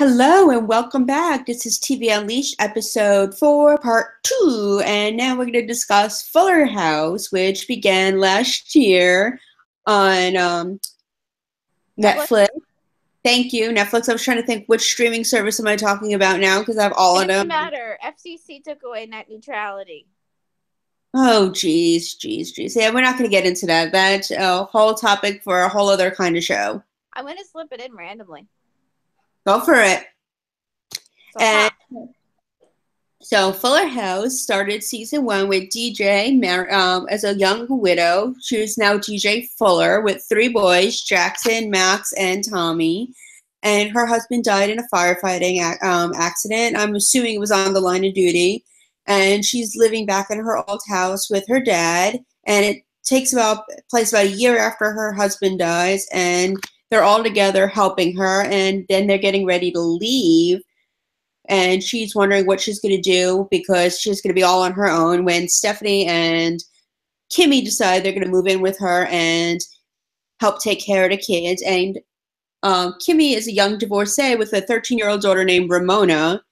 Hello and welcome back. This is TV Unleashed episode 4, part 2. And now we're going to discuss Fuller House, which began last year on Netflix. Netflix. Thank you, Netflix. I was trying to think which streaming service am I talking about now because I have all It of doesn't them. matter. FCC took away net neutrality. Oh, geez. Yeah, we're not going to get into that. That's a whole topic for a whole other kind of show. I'm going to slip it in randomly. Go for it. So, And So Fuller House started season 1 with DJ as a young widow. She is now DJ Fuller with 3 boys, Jackson, Max, and Tommy. And her husband died in a firefighting accident. I'm assuming it was on the line of duty. And she's living back in her old house with her dad. And it takes place about a year after her husband dies. And they're all together helping her. And then they're getting ready to leave. And she's wondering what she's going to do because she's going to be all on her own when Stephanie and Kimmy decide they're going to move in with her and help take care of the kids. And Kimmy is a young divorcee with a 13-year-old daughter named Ramona.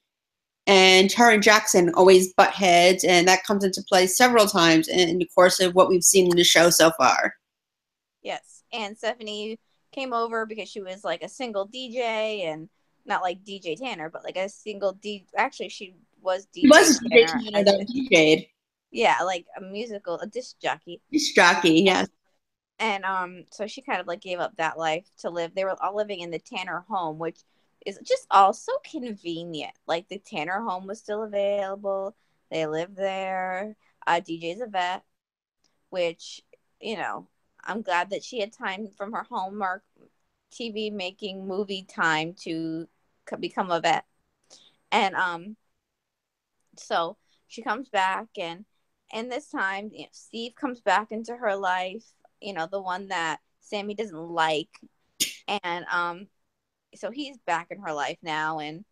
And her and Jackson always butt heads, and that comes into play several times in the course of what we've seen in the show so far. yes. And Stephanie came over because she was like a single DJ and not like DJ Tanner, but like a single Actually, she was DJ It was DJ Tanner. Tanner that DJ'd. Yeah, like a disc jockey. Disc jockey, yes. And so she kind of like gave up that life to live. They were all living in the Tanner home, which is just all so convenient. Like the Tanner home was still available. They lived there. DJ's a vet, which, I'm glad that she had time from her Hallmark TV making movie time to become a vet. And so she comes back, and this time, Steve comes back into her life, the one that Sammi doesn't like. And so he's back in her life now, and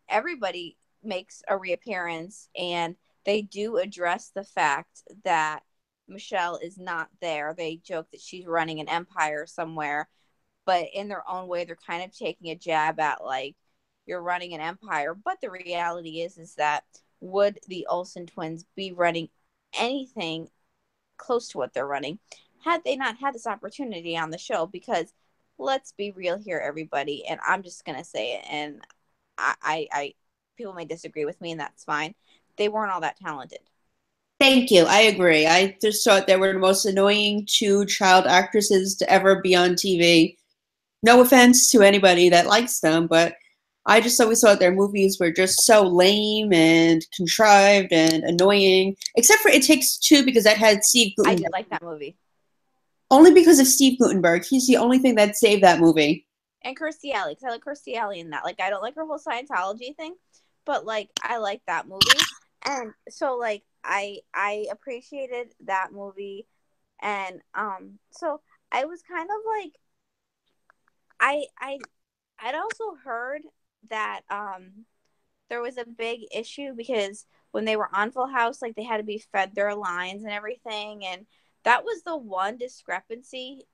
everybody makes a reappearance, and they do address the fact that Michelle is not there. They joke that she's running an empire somewhere, but in their own way, they're kind of taking a jab at, like, you're running an empire. But the reality is that would the Olsen twins be running anything close to what they're running had they not had this opportunity on the show? Because let's be real here, everybody, and I'm just gonna say it, and I people may disagree with me, and that's fine. They weren't all that talented. Thank you. I agree. I just thought they were the most annoying 2 child actresses to ever be on TV. No offense to anybody that likes them, but I just always thought their movies were just so lame and contrived and annoying. Except for It Takes Two, because that had Steve I Guttenberg. did like that movie. Only because of Steve Guttenberg. He's the only thing that saved that movie. And Kirstie Alley, because I like Kirstie Alley in that. Like, I don't like her whole Scientology thing, but like I like that movie. And so like I appreciated that movie. And so I was kind of like, I'd also heard that there was a big issue because when they were on Full House, like, they had to be fed their lines and everything, and that was the one discrepancy.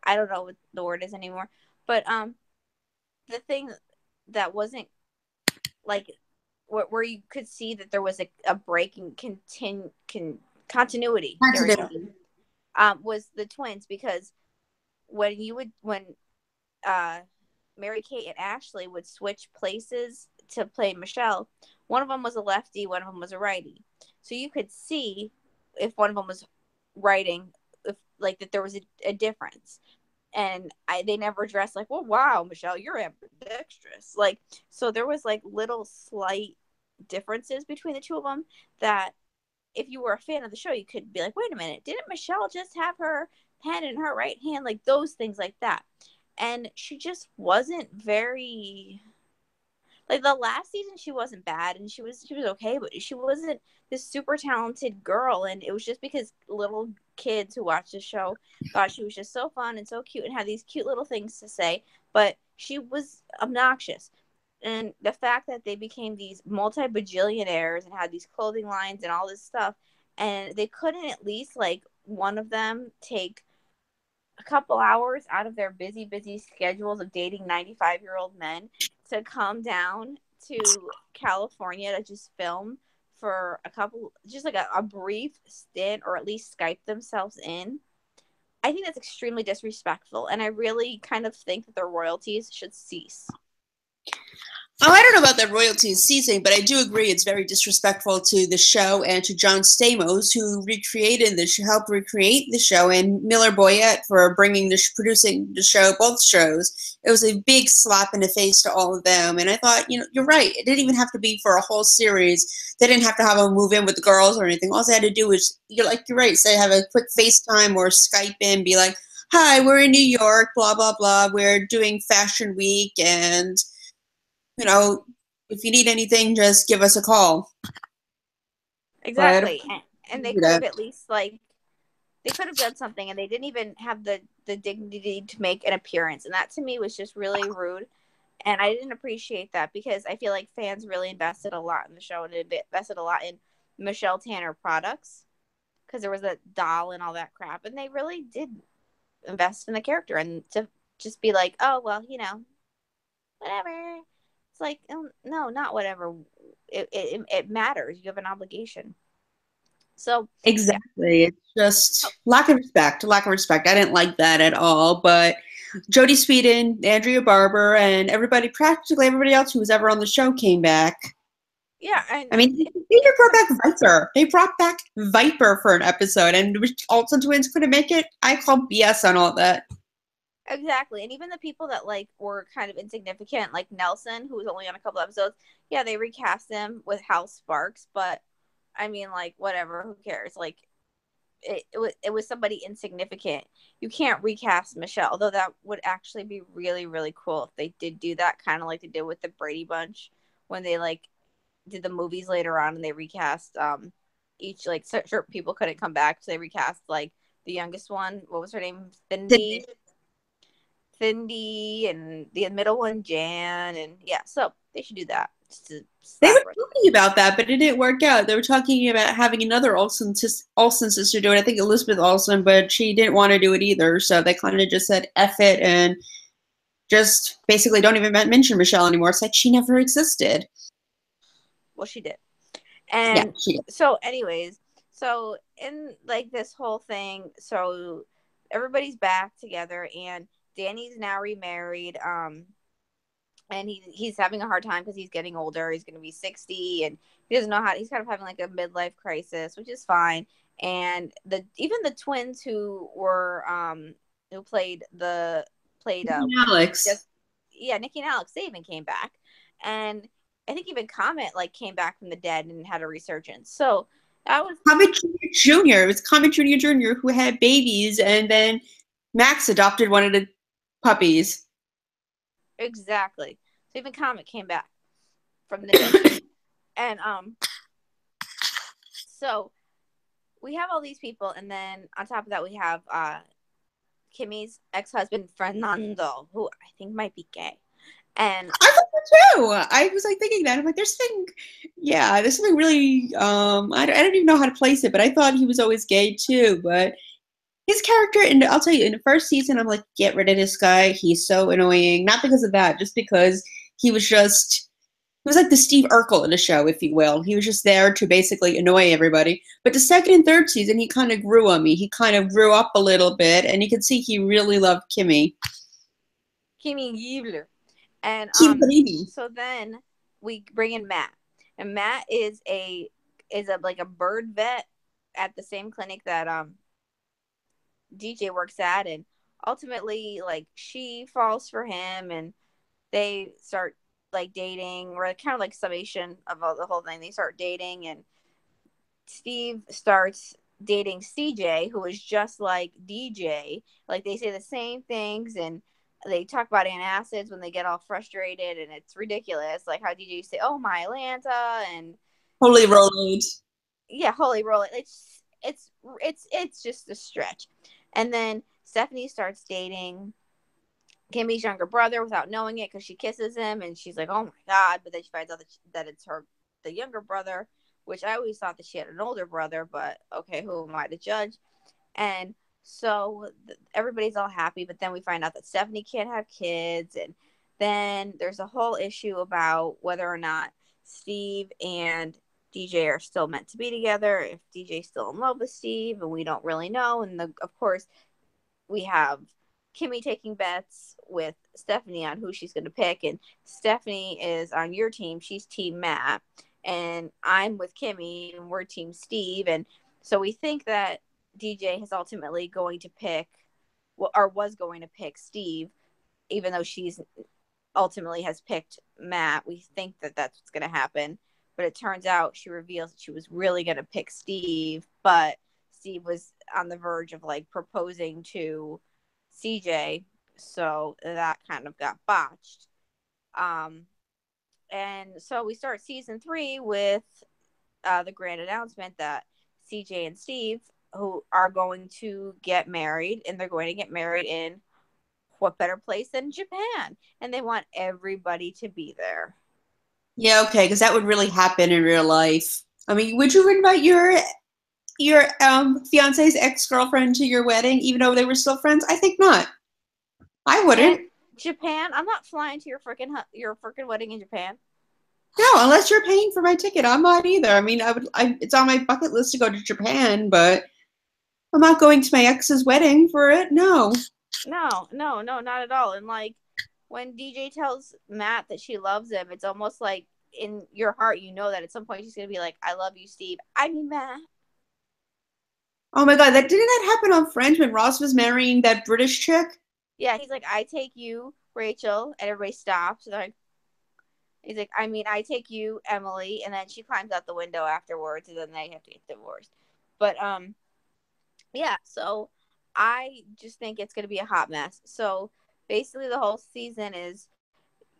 I don't know what the word is anymore, but the thing that wasn't, like, where you could see that there was a break in continuity. There we go. Was the twins, because when Mary Kate and Ashley would switch places to play Michelle, one of them was a lefty, one of them was a righty. So you could see if one of them was writing, if, like, that there was a difference. And they never addressed, like, well, wow, Michelle, you're ambidextrous. Like, so there was like little slight differences between the 2 of them that if you were a fan of the show, you could be like, wait a minute, didn't Michelle just have her pen in her right hand? Like, those things like that. And she just wasn't very, like, the last season she wasn't bad, and she was okay, but she wasn't this super talented girl. And it was just because little kids who watched the show thought she was just so fun and so cute and had these cute little things to say, but she was obnoxious. And the fact that they became these multi-bajillionaires and had these clothing lines and all this stuff, and they couldn't at least, like, one of them take a couple hours out of their busy schedules of dating 95-year-old men to come down to California to just film for a couple, just like a brief stint, or at least Skype themselves in. I think that's extremely disrespectful, and I really kind of think that their royalties should cease. Oh, I don't know about that royalties ceasing, but I do agree it's very disrespectful to the show and to John Stamos, who recreated the show, helped recreate the show, and Miller Boyett for producing the show, both shows. It was a big slap in the face to all of them, and I thought, you're right. It didn't even have to be for a whole series. They didn't have to have them move in with the girls or anything. All they had to do was, you're right, say have a quick FaceTime or Skype in, be like, "Hi, we're in New York, blah blah blah. We're doing Fashion Week, and if you need anything, just give us a call." But Exactly. And they could have at least, like, they could have done something, and they didn't even have the dignity to make an appearance. And that to me was just really rude. And I didn't appreciate that, because I feel like fans really invested a lot in the show, and invested a lot in Michelle Tanner products, because there was a doll and all that crap. And they really did invest in the character, and to just be like, oh, well, whatever. It's like, oh, no, not whatever. It matters. You have an obligation. So exactly, it's just lack of respect. Lack of respect. I didn't like that at all. But Jodie Sweetin, Andrea Barber, and practically everybody else who was ever on the show came back. yeah, and I mean, they even brought back Viper. They brought back Viper for an episode, and Olsen twins couldn't make it. I call BS on all that. exactly. And even the people that like were kind of insignificant, like Nelson, who was only on a couple episodes, yeah, they recast him with Hal Sparks. But I mean, like, whatever, who cares? Like, it was somebody insignificant. You can't recast Michelle, although that would actually be really, really cool if they did do that, kind of like they did with the Brady Bunch when they like did the movies later on, and they recast each, like, certain people couldn't come back, so they recast like the youngest one. What was her name? Cindy, and the middle one, Jan, and yeah, so they should do that. They were talking about that, but it didn't work out. They were talking about having another Olsen sister do it. I think Elizabeth Olsen, but she didn't want to do it either. So they kind of just said "F it" and just basically don't even mention Michelle anymore. It's like she never existed. Well, she did. Yeah, And she did. so, anyways, so in like this whole thing, so everybody's back together, and Danny's now remarried. And he's having a hard time because he's getting older. He's going to be 60, and he doesn't know how. He's kind of having like a midlife crisis, which is fine. And even the twins who played Alex. yeah, Nikki and Alex, they even came back, and I think even Comet like came back from the dead and had a resurgence. So that was Comet Jr. It was Comet Jr. who had babies, and then Max adopted one of the puppies. exactly. So even Comet came back from the dead, and so we have all these people, and then on top of that, we have Kimmy's ex-husband Fernando, who I think might be gay. And I thought that too. I was like thinking that. I'm like, there's something really. I don't even know how to place it, but I thought he was always gay too. But his character, and I'll tell you, in the first season, I'm like, get rid of this guy. He's so annoying. Not because of that, just because he was like the Steve Urkel in the show, if you will. He was just there to basically annoy everybody. But the second and third season, he kind of grew on me. He kind of grew up a little bit, and you could see he really loved Kimmy. Kimmy Giebler. And so then we bring in Matt, and Matt is like a bird vet at the same clinic that DJ works at, and ultimately, like, she falls for him, and they start like dating, or kind of like summation of all the whole thing. They start dating, and Steve starts dating CJ, who is just like DJ. Like, they say the same things, and they talk about antacids when they get all frustrated, and it's ridiculous. Like how DJ say, "Oh, my Atlanta," and Holy rolled. Yeah, holy roll. It's just a stretch. And then Stephanie starts dating Kimmy's younger brother without knowing it, because she kisses him, and she's like, "Oh my god!" But then she finds out that it's the younger brother, which I always thought that she had an older brother. But okay, who am I to judge? And So everybody's all happy, but then we find out that Stephanie can't have kids, and then there's a whole issue about whether or not Steve and DJ are still meant to be together, if DJ's still in love with Steve, and we don't really know. And of course, we have Kimmy taking bets with Stephanie on who she's going to pick, and Stephanie is on your team. She's Team Matt, and I'm with Kimmy, and we're Team Steve. And so we think that DJ is ultimately going to pick, or was going to pick Steve, even though she's ultimately has picked Matt. We think that that's what's going to happen, but it turns out she reveals that she was really going to pick Steve, but Steve was on the verge of like proposing to CJ, so that kind of got botched. Um, and so we start season 3 with the grand announcement that CJ and Steve, who are going to get married, and they're going to get married in what better place than Japan? And they want everybody to be there. Yeah, okay, because that would really happen in real life. I mean, would you invite your fiance's ex-girlfriend to your wedding, even though they were still friends? I think not. I And wouldn't. Japan, I'm not flying to your freaking wedding in Japan. No, unless you're paying for my ticket, I'm not either. I mean, it's on my bucket list to go to Japan, but I'm not going to my ex's wedding for it. No. No, no, no, not at all. And like when DJ tells Matt that she loves him, it's almost like in your heart you know that at some point she's gonna be like, "I love you, Steve." I mean, Matt. Oh my God, that didn't that happen on Friends when Ross was marrying that British chick? Yeah, he's like, "I take you, Rachel," and everybody stops. And like, he's like, "I mean, I take you, Emily," and then she climbs out the window afterwards, and then they have to get divorced. But yeah. So I just think it's gonna be a hot mess. So basically, the whole season is,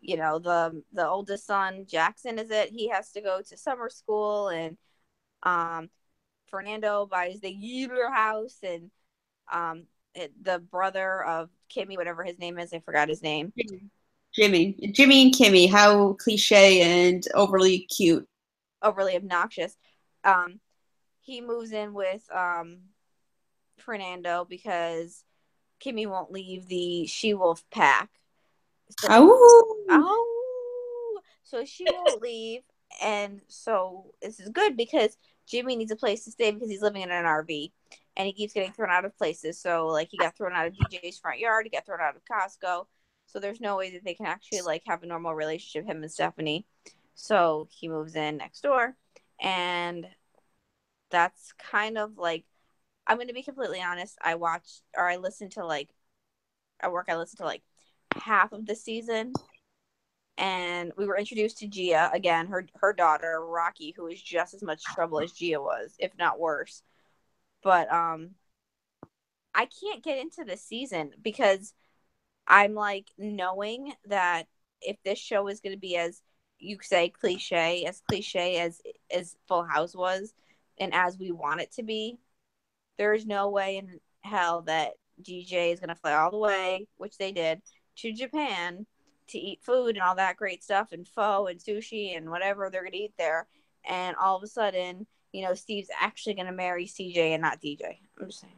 the oldest son Jackson, is it, he has to go to summer school, and um Fernando buys the Yeager house, and the brother of Kimmy, whatever his name is, I forgot his name. Jimmy and Kimmy, how cliche and overly cute. Overly obnoxious. um he moves in with Fernando because Kimmy won't leave the she wolf pack. So Oh, so she won't leave, and so this is good because Jimmy needs a place to stay because he's living in an RV, and he keeps getting thrown out of places. So like he got thrown out of DJ's front yard, he got thrown out of Costco. So there's no way that they can actually like have a normal relationship, him and Stephanie. So he moves in next door, and that's kind of like, I'm going to be completely honest. I listened to like I listened to like half of the season, and we were introduced to Gia again, her daughter Rocky, who is just as much trouble as Gia was, if not worse. But I can't get into the season because I'm like, knowing that if this show is going to be, as you say, cliche as Full House was, and as we want it to be, there's no way in hell that DJ is going to fly all the way, which they did, to Japan to eat food and all that great stuff, and pho and sushi and whatever they're going to eat there. And all of a sudden, Steve's actually going to marry CJ and not DJ. I'm just saying.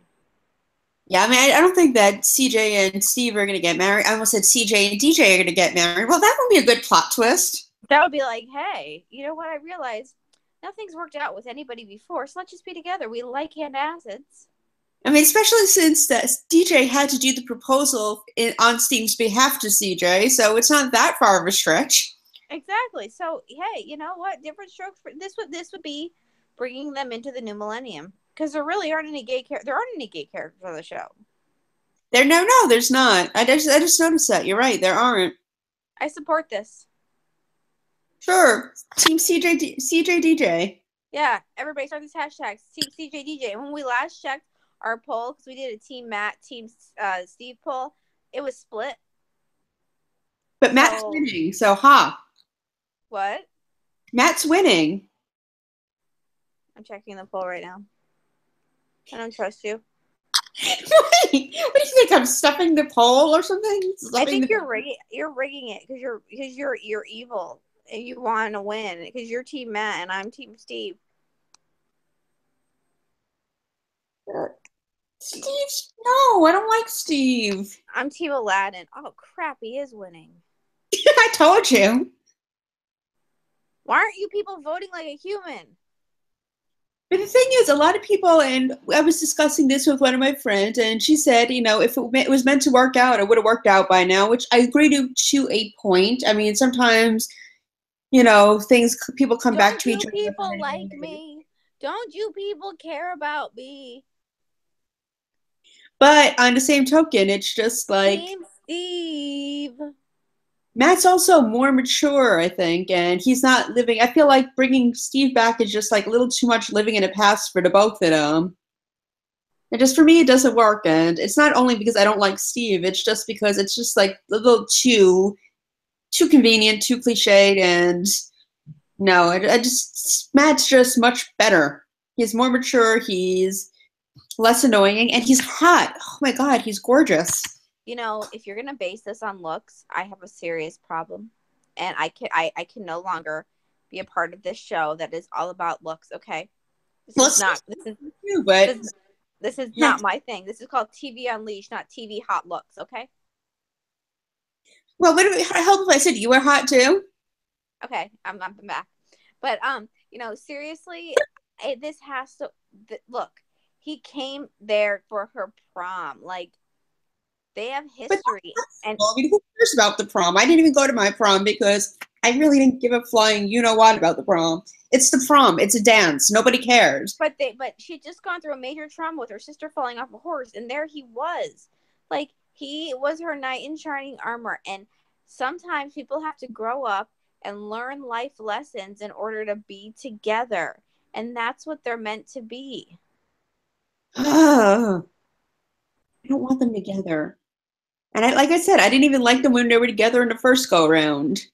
yeah. I mean, I don't think that CJ and Steve are going to get married. I almost said CJ and DJ are going to get married. Well, that would be a good plot twist. That would be like, hey, you know what? I realized nothing's worked out with anybody before, so let's just be together. We like antacids. I mean, especially since that DJ had to do the proposal on Steve's behalf to CJ, so it's not that far of a stretch. Exactly. So, hey, you know what? Different strokes for this would be bringing them into the new millennium, because there really aren't any there aren't any gay characters on the show. No, there's not. I just noticed that. You're right. There aren't. I support this. Sure, Team CJ DJ. Yeah, everybody start these hashtags. Team CJDJ. And when we last checked our poll, because we did a Team Matt, Team Steve poll, it was split. But Matt's winning, so What? Matt's winning. I'm checking the poll right now. I don't trust you. Wait, what do you think? I'm stuffing the poll or something? I think you're rigging it because you're evil and you want to win because you're Team Matt and I'm Team Steve. Steve, no, I don't like Steve. I'm Team Aladdin. Oh crap, he is winning. I told you. Why aren't you people voting like a human? But the thing is, a lot of people, and I was discussing this with one of my friends, and she said, if it was meant to work out, it would have worked out by now, which I agree to a point. I mean, sometimes, people come back Don't to you each other. people like me? Don't you people care about me? But on the same token, it's just like Team Steve. Matt's also more mature, I think, and he's not living. I feel like bringing Steve back is just like a little too much living in the past for the both of them. And just for me, it doesn't work. And it's not only because I don't like Steve; it's just because it's just like a little too convenient, too cliched, and no, I just Matt's just much better. He's more mature. He's less annoying, and he's hot. Oh my god, he's gorgeous. You know, if you're gonna base this on looks, I have a serious problem, and I can no longer be a part of this show that is all about looks. Okay, this Well, is Steve's not this is too, but this, this is not my thing. This is called TV Unleashed, not TV hot looks. Okay. well, what help if I said you were hot too? Okay, I'm back. But seriously, this has to look. He came there for her prom. Like they have But history, and well, I mean, who cares about the prom? I didn't even go to my prom because I really didn't give a flying you know what about the prom. It's the prom. It's a dance. Nobody cares. but she'd just gone through a major trauma with her sister falling off a horse, and there he was. Like he was her knight in shining armor, and sometimes people have to grow up and learn life lessons in order to be together, and that's what they're meant to be. I don't want them together. And like I said, I didn't even like them when they were together in the first go round.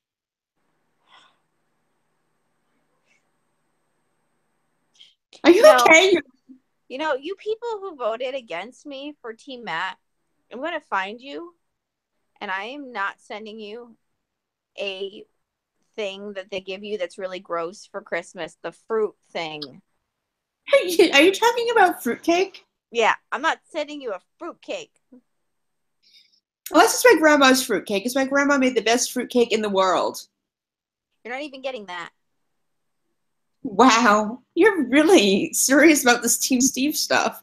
Are You you know, okay? you people who voted against me for Team Matt, I'm going to find you and I am not sending you a thing that they give you that's really gross for Christmas, the fruit thing. Are you talking about fruitcake? Yeah, I'm not sending you a fruit cake. Well, that's just my grandma's fruitcake. It's my grandma made the best fruitcake in the world. You're not even getting that. Wow, you're really serious about this Team Steve stuff.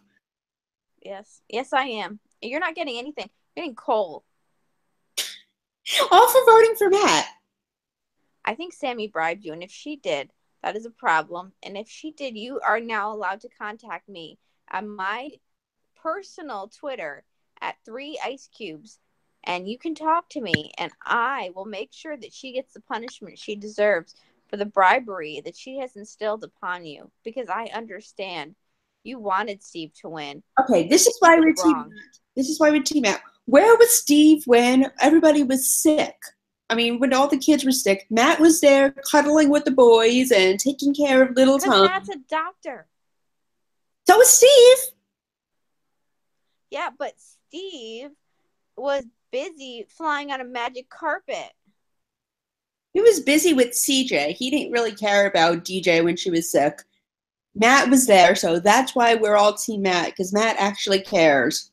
Yes. Yes, I am. You're not getting anything. You're getting coal. All for voting for Matt. I think Sammy bribed you, and if she did, that is a problem. And if she did, you are now allowed to contact me on my personal Twitter at 3 Ice Cubes, and you can talk to me, and I will make sure that she gets the punishment she deserves for the bribery that she has instilled upon you. Because I understand you wanted Steve to win. Okay, this is why we're Team Matt. This is why we're Team Matt. Where was Steve when everybody was sick? I mean, when all the kids were sick, Matt was there cuddling with the boys and taking care of little Because Tom. Matt's a doctor. So was Steve. Yeah, but Steve was busy flying on a magic carpet. He was busy with CJ. He didn't really care about DJ when she was sick. Matt was there, so that's why we're all Team Matt, because Matt actually cares.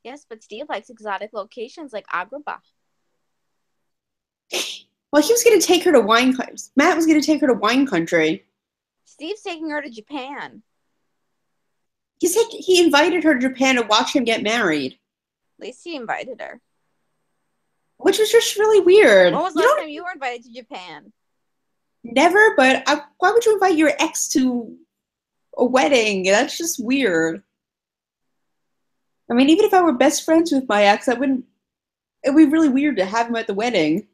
Yes, but Steve likes exotic locations like Agrabah. Well, he was going to take her to wine. Matt was going to take her to wine country. Steve's taking her to Japan. He invited her to Japan to watch him get married. At least he invited her. Which was just really weird. When was the last time you were invited to Japan? Never, but why would you invite your ex to a wedding? That's just weird. I mean, even if I were best friends with my ex, I wouldn't. It'd be really weird to have him at the wedding.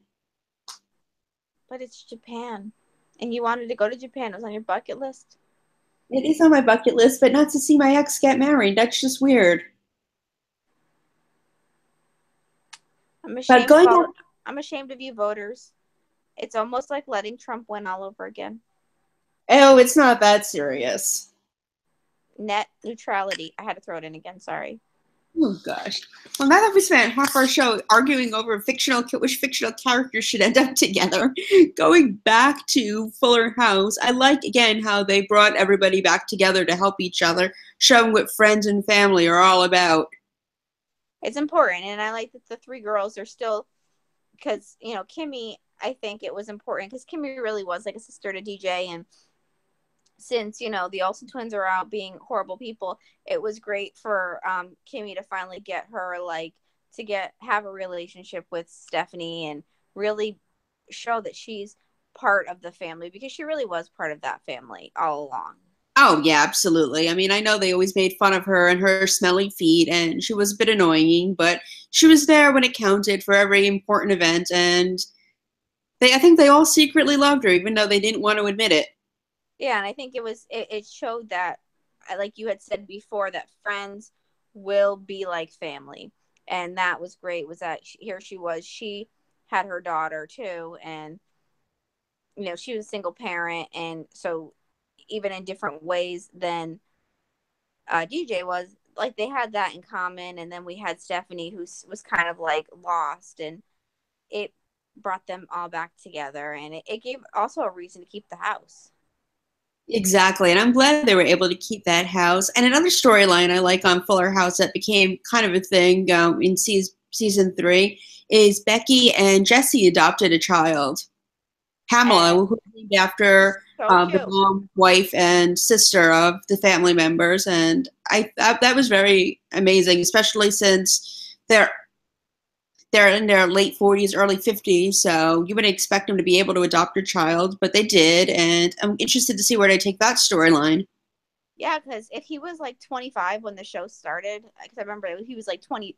But it's Japan. And you wanted to go to Japan. It was on your bucket list. It is on my bucket list, but not to see my ex get married. That's just weird. I'm But I'm ashamed of you voters. It's almost like letting Trump win all over again. Oh, it's not that serious. Net neutrality. I had to throw it in again. Sorry. Oh gosh. Well, now that we spent half our show arguing over which fictional characters should end up together, going back to Fuller House, I like again how they brought everybody back together to help each other, showing what friends and family are all about. It's important, and I like that the three girls are still, because Kimmy, I think it was important because Kimmy really was like a sister to DJ, and since the Olsen twins are out being horrible people, it was great for Kimmy to finally get her like to get have a relationship with Stephanie and really show that she's part of the family, because she really was part of that family all along. Oh, yeah, absolutely. I mean, I know they always made fun of her and her smelly feet, and she was a bit annoying, but she was there when it counted for every important event, and I think they all secretly loved her, even though they didn't want to admit it. Yeah, and I think it showed that, like you had said before, that friends will be like family, and that was great. Was that here she had her daughter too, and she was a single parent, and so even in different ways than DJ was, like they had that in common. And then we had Stephanie, who was kind of like lost, and it brought them all back together, and it gave also a reason to keep the house. Exactly, and I'm glad they were able to keep that house. And another storyline I like on Fuller House that became kind of a thing in season three is Becky and Jesse adopted a child, Pamela, And who was named after so the cute. mom, wife, and sister of the family members. And I thought that was very amazing, especially since they're in their late 40s, early 50s, so you wouldn't expect them to be able to adopt a child, but they did, and I'm interested to see where they take that storyline. Yeah, because if he was like 25 when the show started, because I remember he was like 20,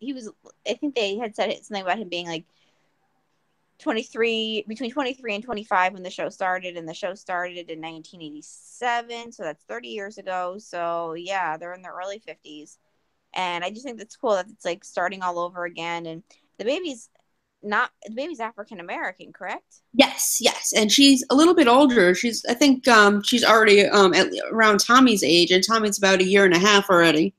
I think they had said something about him being like 23, between 23 and 25 when the show started, and the show started in 1987, so that's 30 years ago. So yeah, they're in their early 50s, and I just think that's cool that it's like starting all over again. And the baby's the baby's African American, correct? Yes, yes, and she's a little bit older. I think, she's already around Tommy's age, and Tommy's about a year and a half already.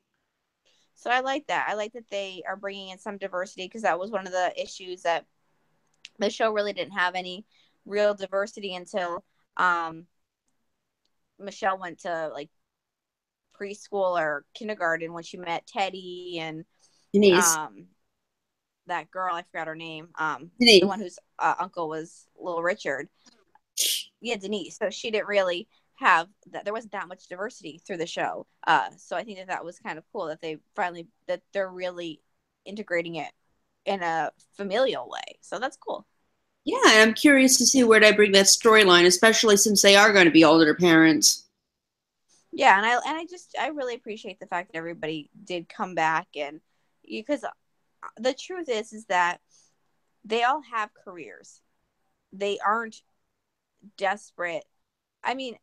So I like that. I like that they are bringing in some diversity, because that was one of the issues, that the show really didn't have any real diversity until um, Michelle went to like preschool or kindergarten, when she met Teddy and Denise. um, that girl, I forgot her name, the Denise. one whose uncle was Little Richard. Yeah, Denise. So she didn't really have that. There wasn't that much diversity through the show. So I think that was kind of cool that they're really integrating it in a familial way. So that's cool. Yeah, and I'm curious to see where they bring that storyline, especially since they are going to be older parents. Yeah, and I really appreciate the fact that everybody did come back, and because the truth is that they all have careers. They aren't desperate. I mean,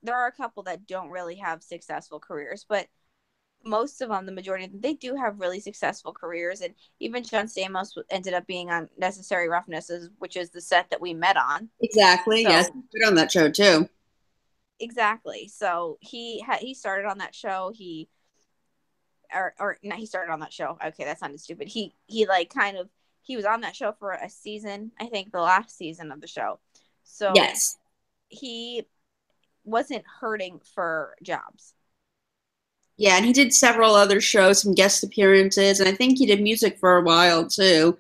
there are a couple that don't really have successful careers, but most of them, the majority of them, they do have really successful careers. And even John Stamos ended up being on Necessary Roughnesses, which is the set that we met on. Exactly. Yes, So good on that show too. exactly. So he started on that show. Or not, he started on that show. Okay, that sounded stupid. He like kind of he was on that show for a season, I think the last season of the show. So Yes. he wasn't hurting for jobs. Yeah, and he did several other shows, some guest appearances, and I think he did music for a while too.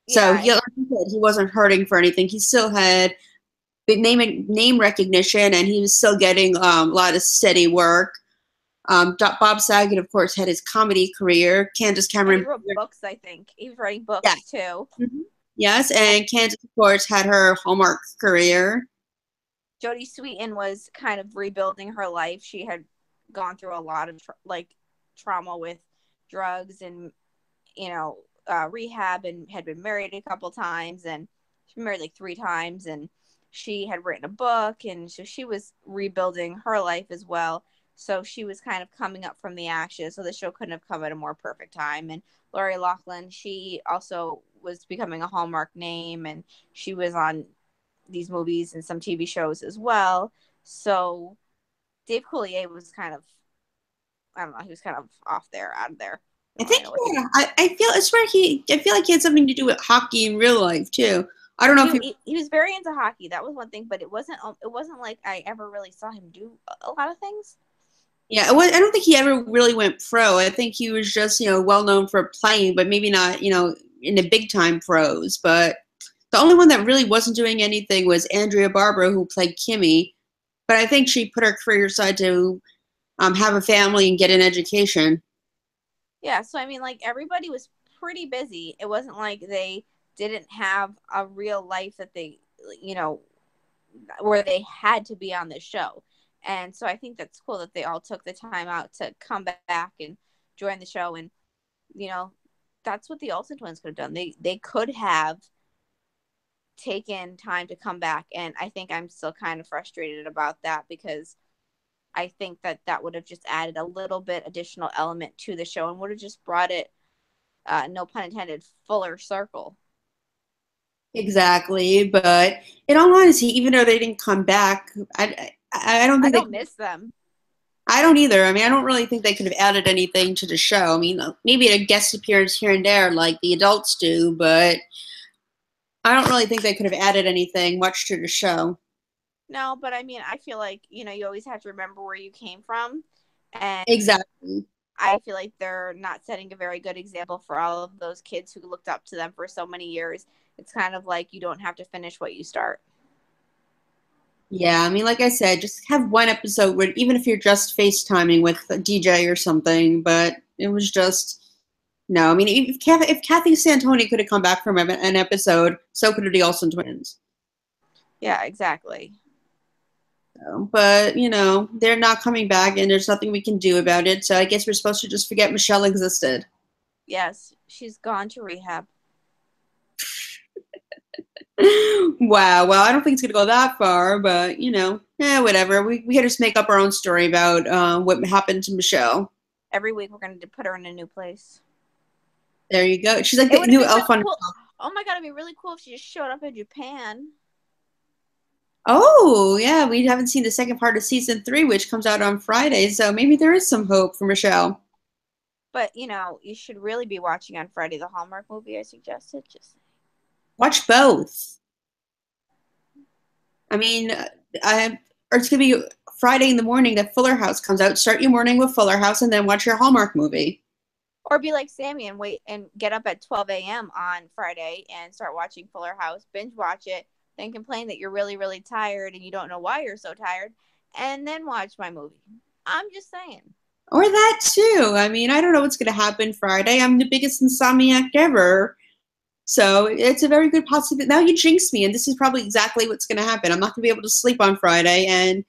So Yeah, he, like you said, he wasn't hurting for anything. He still had big name recognition, and he was still getting a lot of steady work. Bob Saget, of course, had his comedy career. Candace and he Cameron, wrote books. I think he was writing yeah, books too. mhm, yes, And and Candace, of course, had her Hallmark career. Jodie Sweetin was kind of rebuilding her life. She had gone through a lot of trauma with drugs and rehab, and had been married a couple times, and she's been married like 3 times, and she had written a book, and so she was rebuilding her life as well. So she was kind of coming up from the ashes. So the show couldn't have come at a more perfect time. And Lori Loughlin, she also was becoming a Hallmark name, and she was on these movies and some TV shows as well. So Dave Coulier was kind of, I don't know, he was kind of off there, out of there. I I don't think, know what he. yeah, I feel like he had something to do with hockey in real life too. I don't know if He was very into hockey. That was one thing, but it wasn't like I ever really saw him do a lot of things. yeah, I don't think he ever really went pro. I think he was just, well known for playing, but maybe not, in the big time pros. But the only one that really wasn't doing anything was Andrea Barbara, who played Kimmy. But I think she put her career aside to have a family and get an education. Yeah, so I mean, like everybody was pretty busy. It wasn't like they didn't have a real life that they, you know, where they had to be on the show. And so I think that's cool that they all took the time out to come back and join the show. And you know, that's what the Olsen twins could have done. They could have taken time to come back, and I think I'm still kind of frustrated about that because I think that that would have just added a little bit additional element to the show and would have just brought it, no pun intended, fuller circle. Exactly, but in all honesty, even though they didn't come back, I don't I think they. don't miss them. I don't either. I mean, I don't really think they could have added anything to the show. I mean, maybe a guest appearance here and there, like the adults do, but I don't really think they could have added anything much to the show. No, but I mean, I feel like, you always have to remember where you came from. And Exactly. I feel like they're not setting a very good example for all of those kids who looked up to them for so many years. It's kind of like you don't have to finish what you start. Yeah, I mean, like I said, just have one episode where even if you're just FaceTiming with a DJ or something, but it was just no. I mean, if Kathy Santoni could have come back from an episode, so could have the Olsen twins. Yeah, exactly. So, but they're not coming back, and there's nothing we can do about it. So I guess we're supposed to just forget Michelle existed. Yes, she's gone to rehab. Wow. Well, I don't think it's gonna go that far, but whatever. We can just make up our own story about what happened to Michelle. Every week we're going to put her in a new place. There you go. She's like It the would have new been elf really on. cool. Oh my God, it'd be really cool if she just showed up in Japan. Oh, yeah. We haven't seen the second part of season 3, which comes out on Friday. So maybe there is some hope for Michelle. But, you should really be watching on Friday the Hallmark movie I suggested. Just Watch both. I mean, or it's gonna be Friday in the morning that Fuller House comes out. Start your morning with Fuller House, and then watch your Hallmark movie. or be like Sammy and wait and get up at 12 a.m. on Friday and start watching Fuller House, binge watch it, then complain that you're really, really tired and you don't know why you're so tired, and then watch my movie. I'm just saying. Or that too. I mean, I don't know what's going to happen Friday. I'm the biggest insomniac ever. So it's a very good possibility. Now you jinx me, and this is probably exactly what's going to happen. I'm not going to be able to sleep on Friday, and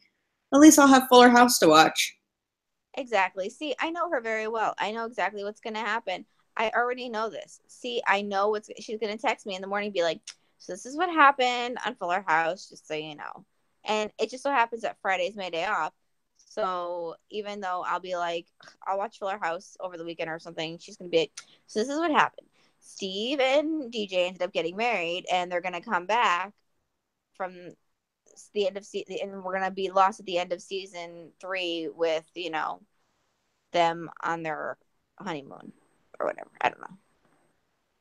at least I'll have Fuller House to watch. Exactly. See, I know her very well. I know exactly what's going to happen. I already know this. See, I know she's going to text me in the morning, be like, so this is what happened on Fuller House, just so you know. And it just so happens that Friday is my day off. So even though I'll be like, I'll watch Fuller House over the weekend or something, she's going to be like, so this is what happened. Steve and DJ ended up getting married, and they're going to come back from the end of season, and we're going to be lost at the end of season 3 with, them on their honeymoon or whatever. I don't know.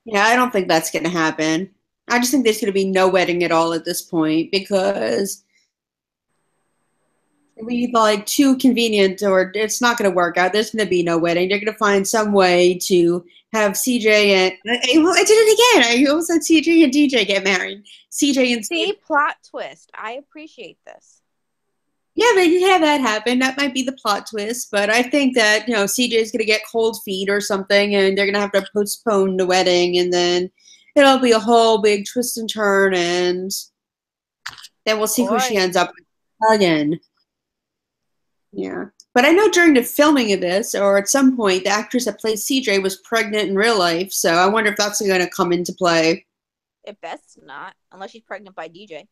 Yeah, I don't think that's going to happen. I just think there's going to be no wedding at all at this point because it'll be like too convenient, or it's not going to work out. There's going to be no wedding. They're going to find some way to have CJ and well, I did it again. I almost said CJ and DJ get married. CJ and See, plot twist. I appreciate this. yeah, they can have that happen. That might be the plot twist, but I think that CJ's going to get cold feet or something, and they're going to have to postpone the wedding, and then it'll be a whole big twist and turn, and then we'll see who she Boy, ends up with again. Yeah. But I know during the filming of this, or at some point, the actress that plays CJ was pregnant in real life, so I wonder if that's going to come into play. it best not, unless she's pregnant by DJ.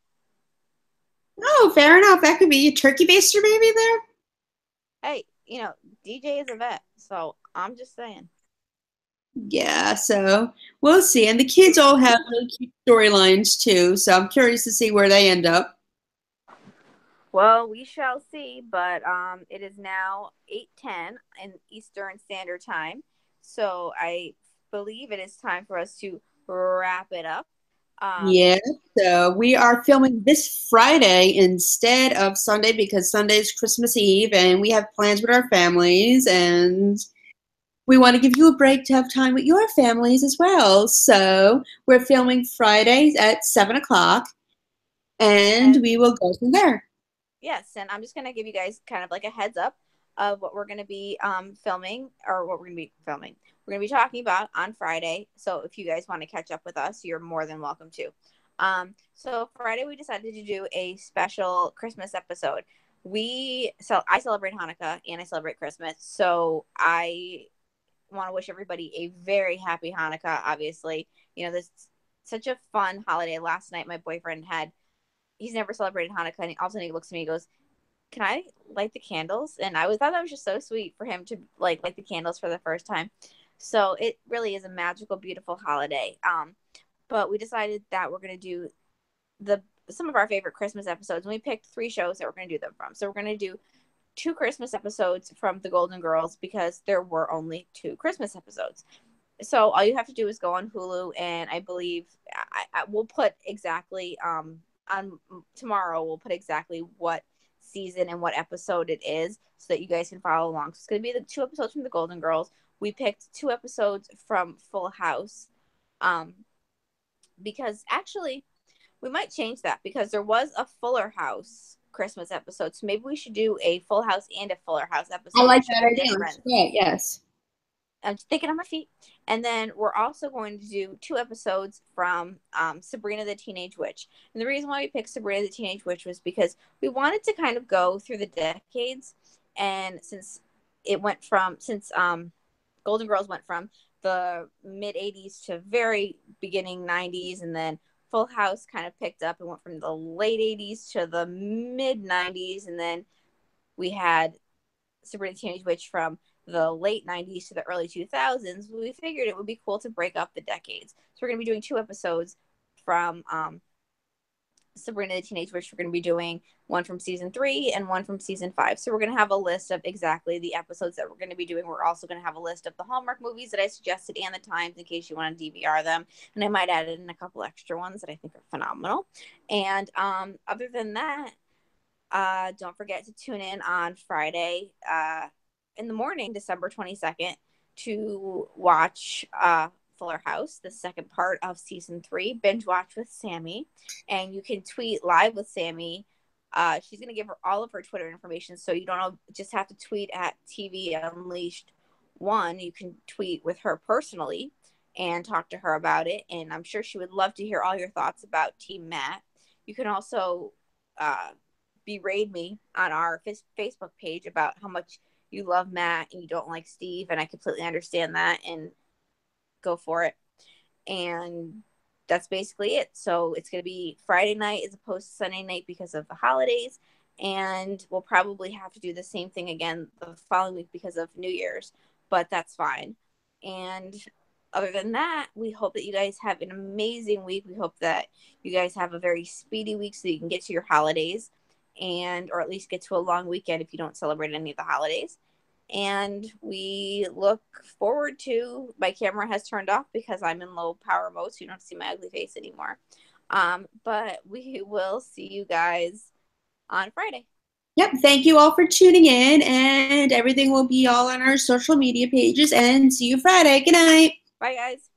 Oh, fair enough. That could be a turkey baster maybe there. Hey, DJ is a vet, so I'm just saying. Yeah, so we'll see. And the kids all have really cute storylines too, so I'm curious to see where they end up. Well, we shall see, but it is now 8:10 in Eastern Standard Time. So I believe it is time for us to wrap it up. Yeah, so we are filming this Friday instead of Sunday because Sunday is Christmas Eve and we have plans with our families and we want to give you a break to have time with your families as well. So we're filming Fridays at 7 o'clock and we will go from there. Yes, and I'm just going to give you guys kind of like a heads up of what we're going to be filming, or what we're going to be filming. We're going to be talking about on Friday. So if you guys want to catch up with us, you're more than welcome to. So Friday we decided to do a special Christmas episode. I celebrate Hanukkah and I celebrate Christmas. So I want to wish everybody a very happy Hanukkah. Obviously, this is such a fun holiday. Last night my boyfriend he's never celebrated Hanukkah, and all of a sudden he looks at me and goes, "Can I light the candles?" And I thought that was just so sweet for him to light the candles for the first time. So it really is a magical, beautiful holiday. But we decided that we're going to do some of our favorite Christmas episodes, and we picked 3 shows that we're going to do them from. So we're going to do 2 Christmas episodes from the Golden Girls because there were only 2 Christmas episodes. So all you have to do is go on Hulu, and I believe I will put exactly on tomorrow. We'll put exactly what season and what episode it is, so that you guys can follow along. So it's going to be the 2 episodes from the Golden Girls. We picked 2 episodes from Full House, because actually we might change that because there was a Fuller House Christmas episode. So maybe we should do a Full House and a Fuller House I episode like to show that the idea. difference. Yeah, yes. I'm thinking on my feet. And then we're also going to do 2 episodes from Sabrina the Teenage Witch. And the reason why we picked Sabrina the Teenage Witch was because we wanted to kind of go through the decades. And since Golden Girls went from the mid 80s to very beginning 90s, and then Full House kind of picked up and went from the late 80s to the mid 90s, and then we had Sabrina the Teenage Witch from the late 90s to the early 2000s. We figured it would be cool to break up the decades. So we're going to be doing 2 episodes from Sabrina the Teenage Witch. We're going to be doing one from season 3 and one from season 5. So we're going to have a list of exactly the episodes that we're going to be doing. We're also going to have a list of the Hallmark movies that I suggested and the times in case you want to DVR them. And I might add in a couple extra ones that I think are phenomenal. And other than that, don't forget to tune in on Friday in the morning, December 22nd, to watch Fuller House, the second part of season 3, binge watch with Sammi. And you can tweet live with Sammi. She's going to give her all of her Twitter information, so you don't just have to tweet at TV Unleashed 1. You can tweet with her personally and talk to her about it. And I'm sure she would love to hear all your thoughts about Team Matt. You can also berate me on our Facebook page about how much you love Matt and you don't like Steve, and I completely understand that, and go for it. And that's basically it. So it's going to be Friday night as opposed to Sunday night because of the holidays, and we'll probably have to do the same thing again the following week because of New Year's, but that's fine. And other than that, we hope that you guys have an amazing week. We hope that you guys have a very speedy week so you can get to your holidays, or at least get to a long weekend if you don't celebrate any of the holidays. And we look forward to, my camera has turned off because I'm in low power mode, so you don't have to see my ugly face anymore. But we will see you guys on Friday. Yep. Thank you all for tuning in, and everything will be all on our social media pages. And see you Friday. Good night. Bye, guys.